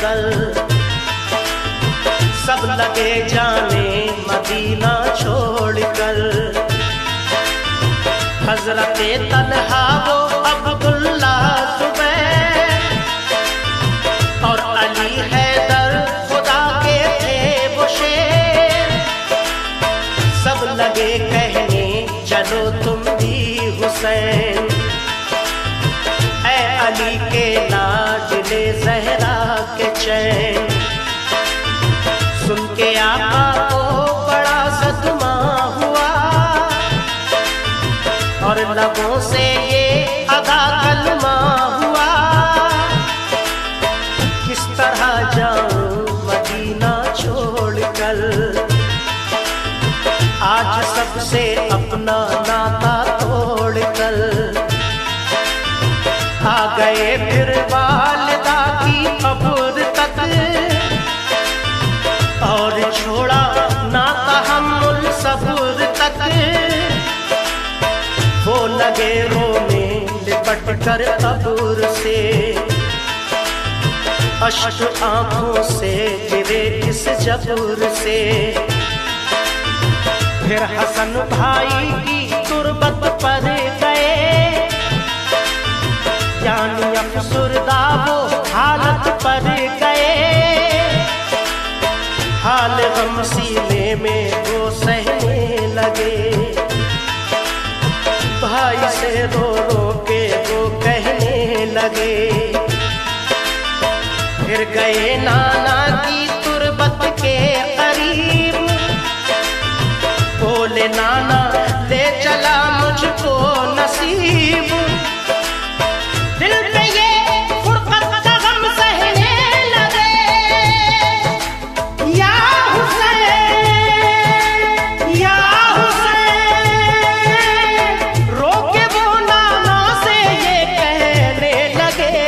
गजल। सब लगे जाने मदीना छोड़कर, हजरते तलहा वो अब्दुल्ला जुबैर और अली हैदर खुदा के थे वो शेर। सब लगे कहने चलो तुम भी हुसैन, ऐ अली के लाडले ज़हरा के चैन। सुन के आका को बड़ा सदमा हुआ और लबों से ये अदा कलमा हुआ, किस तरह जाऊं मदीना छोड़कर। आज सबसे अपना नाता तोड़कर, आ गए फिर वालिदा की कब्र तक, और छोड़ा नाता हम्मुल सब्र तक। वो लगे रोने लिपट कर कब्र से, अश्क आंखों से गिरे इस जबर से। फिर हसन भाई की तुरबत पर गए, यानी अफसुरदा वो हालत पर गए। हाल गम सीने में वो सहने लगे, भाई से रो रो के वो कहने लगे। फिर गए नाना की तुरबत के करीब, बोले नाना ले चला मुझको नसीब। दिल पे ये फुरकत का गम सहने लगे, या हुसैन या हुसैन। रोके वो नाना से ये कहने लगे,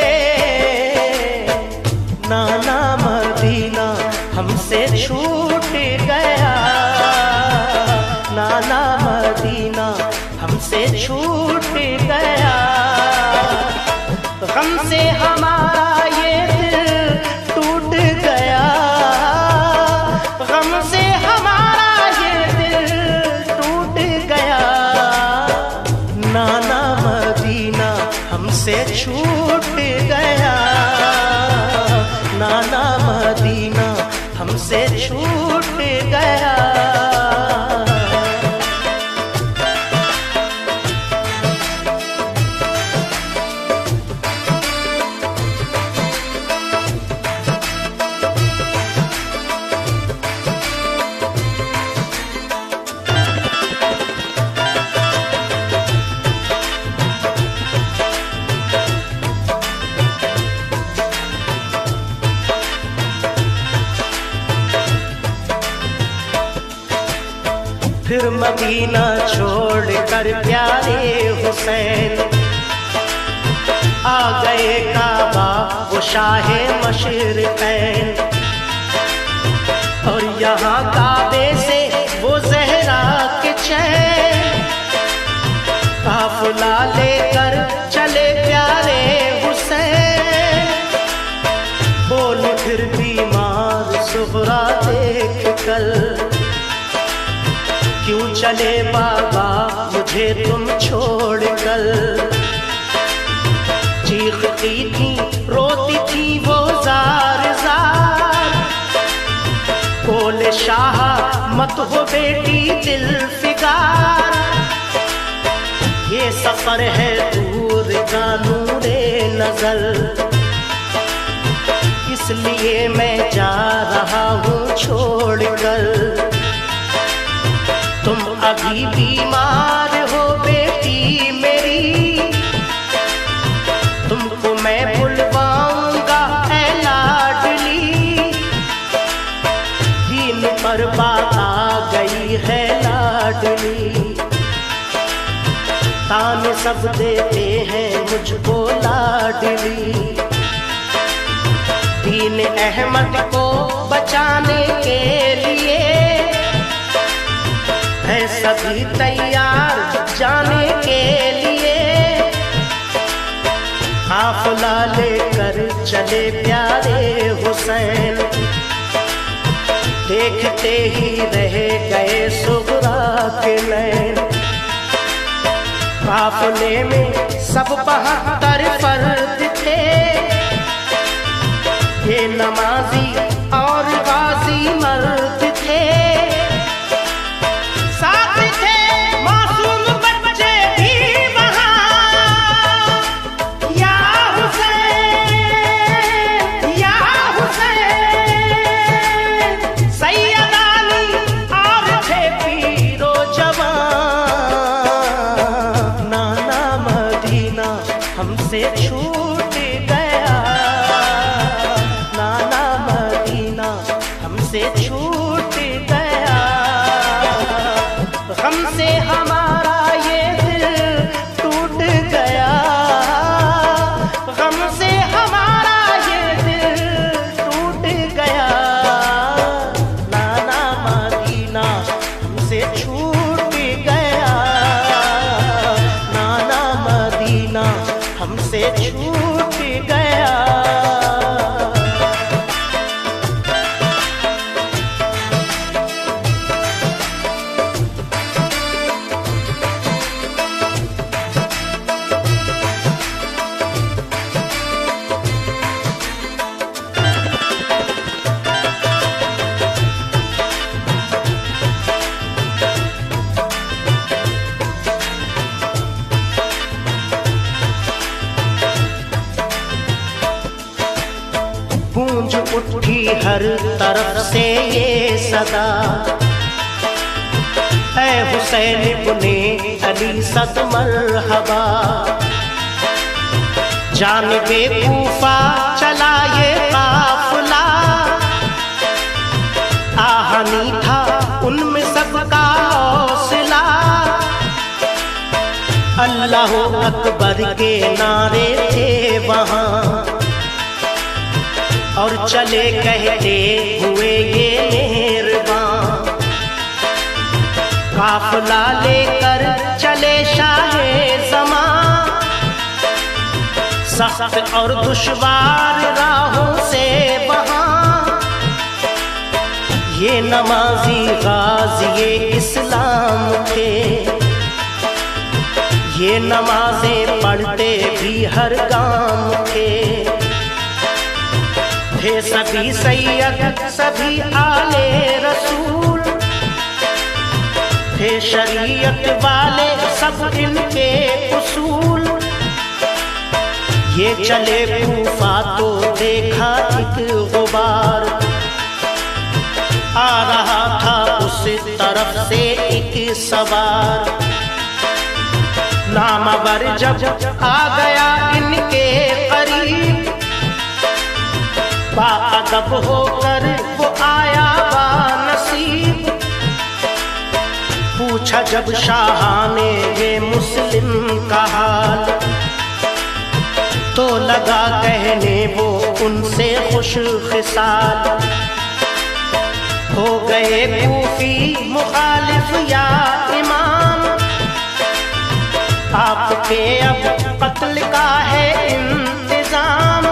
नाना मदीना हमसे छूट गया, नाना मदीना हमसे छूट गया। गम से हमारा ये दिल टूट गया, गम से हमारा ये दिल टूट गया। नाना मदीना हमसे छूट गया, नाना मदीना हमसे छूट गया। फिर मदीना छोड़कर प्यारे हुसैन, आ गए काबा वो शाहे मशरिक़ैन। और यहाँ काबे से वो ज़हरा के चैन, काफ़िला लेकर चले प्यारे हुसैन। बोले फिर बीमार सुग़रा देख कर, क्यों चले बाबा मुझे तुम छोड़कर। चीखती थी रोती थी वो जार जार, बोले शाह मत हो बेटी दिल फिगार। ये सफर है दूर का नूरे नजर, इसलिए मैं जा रहा हूँ छोड़कर। तुम अभी बीमार हो बेटी मेरी, तुमको मैं बुलवाऊंगा ऐ लाडली। दीन पर बात आ गई है लाडली, ताने सब देते हैं मुझको लाडली। दीन अहमद को बचाने के लिए है सभी तैयार जाने के लिए। काफिला लेकर चले प्यारे हुसैन, हुसैन, देखते ही रह गए सुगरा के नैन। काफिले में सब 72 फर्द थे, ये नमाजी और गाजी मर्द थे। साथ थे मासूम बच्चे भी वहाँ, या हुसैन या हुसैन। सैयद अली और थे पीरो जवान। नाना मदीना हमसे छूट गया, नाना मदीना हमसे छूट गया। हमसे हमारा ये दिल टूट गया, हमसे हमारा ये दिल टूट गया। नाना मदीना हमसे छूट गया, नाना मदीना हमसे छूट गया। गूंज उठी हर तरफ से ये सदा, ऐ हुसैन इब्ने अली सद मरहबा। जानिबे कूफा चला ये काफिला, आहनी था उनमें सबका हौसला। अल्लाह अकबर के नारे थे वहाँ, और चले कहते हुए ये मेहरबान। काफिला लेकर चले शाहे ज़मां, सख्त और दुश्वार राहों से वहाँ। ये नमाजी गाज़ी इस्लाम थे, ये नमाज़ें पढ़ते भी हर गाम थे। थे सभी सैयद सभी आले रसूल, थे शरीयत वाले सब इनके उसूल। ये चले कूफा तो देखा एक गुबार, आ रहा था उस तरफ से एक सवार। नामवर जब आ गया इनके करीब, बाअदब होकर वो आया बानसीब। पूछा जब शाहाने ये मुस्लिम का हाल, तो लगा कहने वो उनसे खुश खिसाल। हो गए कूफी मुखालिफ या इमाम, आपके अब कत्ल का है इंतजाम।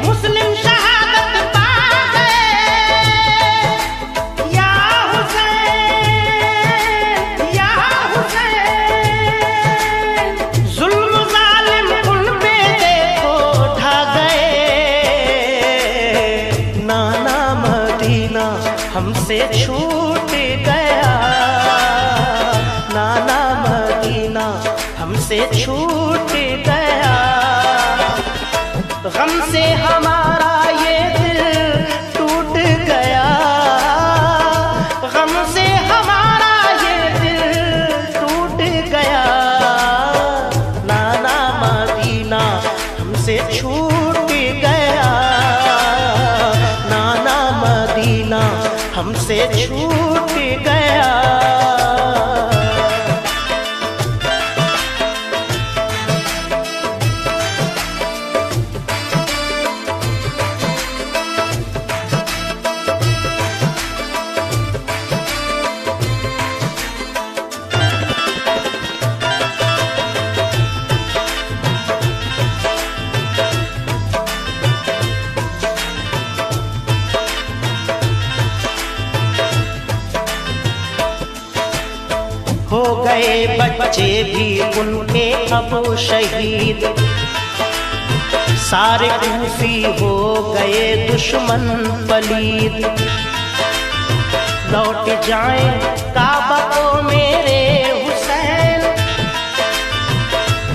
मुस्लिम शहादत पा गए, या हुसैन या हुसैन। जुल्म जालिम उन पे देखो ढा गए, नाना मदीना हमसे छूट गया, नाना मदीना हमसे छूट गया। गम से हमारा ये दिल टूट गया, गम से हमारा ये दिल टूट गया। नाना मदीना हमसे छूट गया, नाना मदीना हमसे छूट गया। गए बच्चे भी उनके अब शहीद, सारे कूफी हो गए दुश्मन पलीद। लौट जाएं काबा को मेरे हुसैन,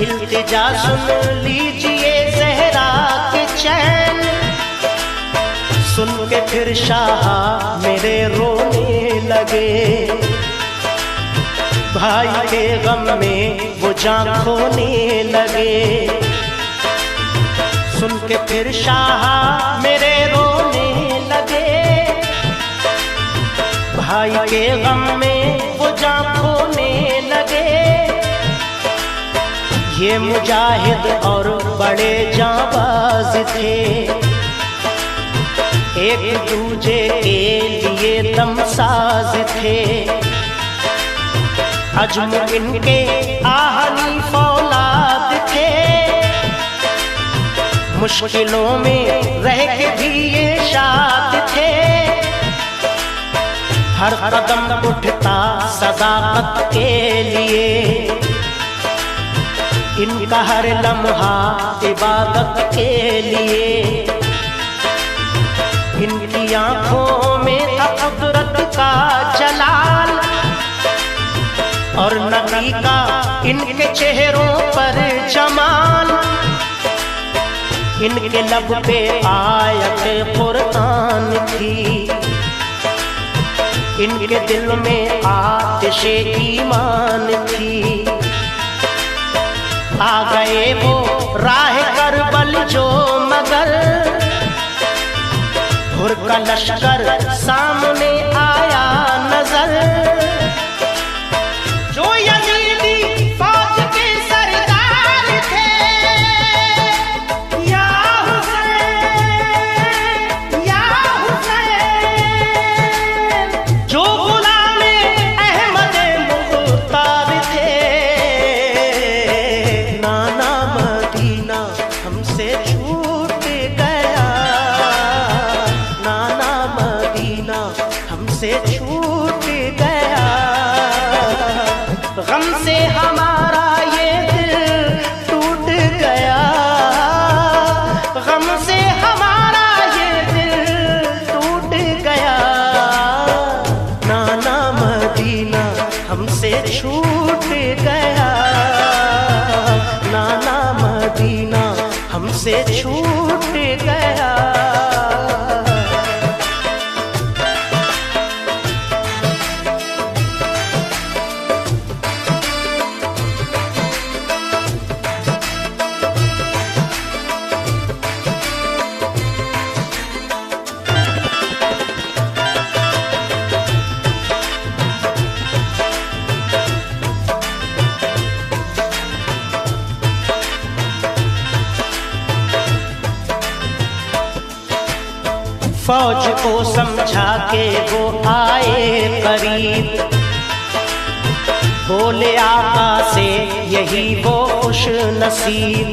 इल्तिजा सुन लीजिए ज़हरा के चैन। सुन के फिर शाह मेरे रोने लगे, भाई के गम में वो जान खोने लगे। सुन के फिर शाह मेरे रोने लगे, भाई के गम में वो जान खोने लगे। ये मुजाहिद और बड़े जाबाज थे, एक दूजे के लिए दमसाज थे। अजम इनके आहनी फौलाद थे, मुश्किलों में रह के भी ये शाद थे। हर कदम उठता सदाकत के लिए, इनका हर लम्हा इबादत के लिए। इनकी आंखों में कुदरत का जलाल, और नबी का इनके चेहरों पर जमाल। इनके लब पे आयत कुरान थी, इनके दिल में आतिशे ईमान थी। आ गए वो राह करबल जो मगर, हुर का लश्कर सामने आया नजर। जो यजीदी फौज के सरदार थे, या हुसैन या हुसैन। जो गुलामे अहमद मुख्तार थे, नाना मदीना हमसे छूट गया, नाना मदीना हमसे छूट गया। गम से हमारा ये दिल टूट गया, गम से हमारा ये दिल टूट गया। नाना मदीना हमसे छूट गया, नाना मदीना हमसे छूट गया। फौज को समझा के वो आए करीब, बोले आका से यही वो खुश नसीब।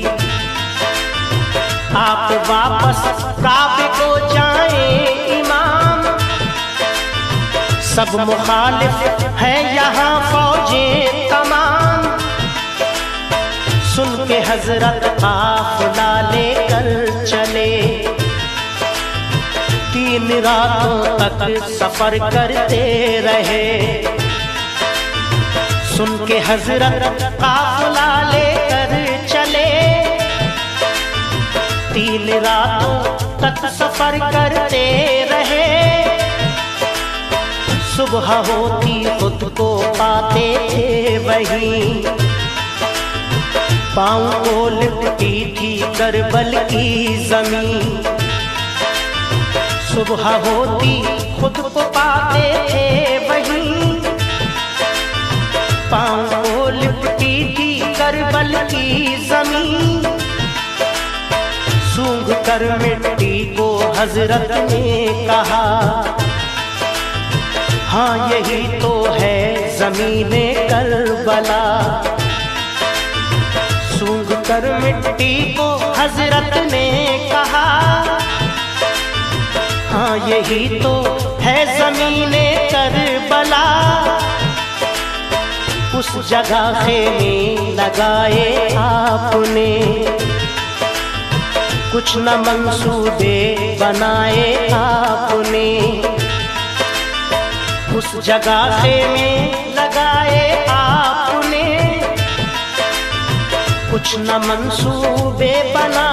आप वापस काबे को जाएं इमाम, सब मुखालिफ है यहाँ फौजें तमाम। सुन के हजरत काफिला लेकर चले, 3 रातों तक सफर करते रहे। सुन के हजरत काफिला लेकर चले, 3 रातों तक सफर करते रहे। सुबह होती खुद को पाते थे वहीं, पाँव को लिपटी थी करबल की जमीन। सुबह होती खुद को पाते थे वहीं, पाँव को लिपटी थी करबल की जमीन। सूंघ कर मिट्टी को हजरत ने कहा, हाँ यही तो है ज़मीने करबला। सूंघ कर मिट्टी को हजरत ने कहा, हाँ यही तो है ज़मीने करबला। उस जगह खेमे लगाए आपने, कुछ न मंसूबे बनाए आपने। उस जगह खेमे लगाए आपने, कुछ न मंसूबे बनाए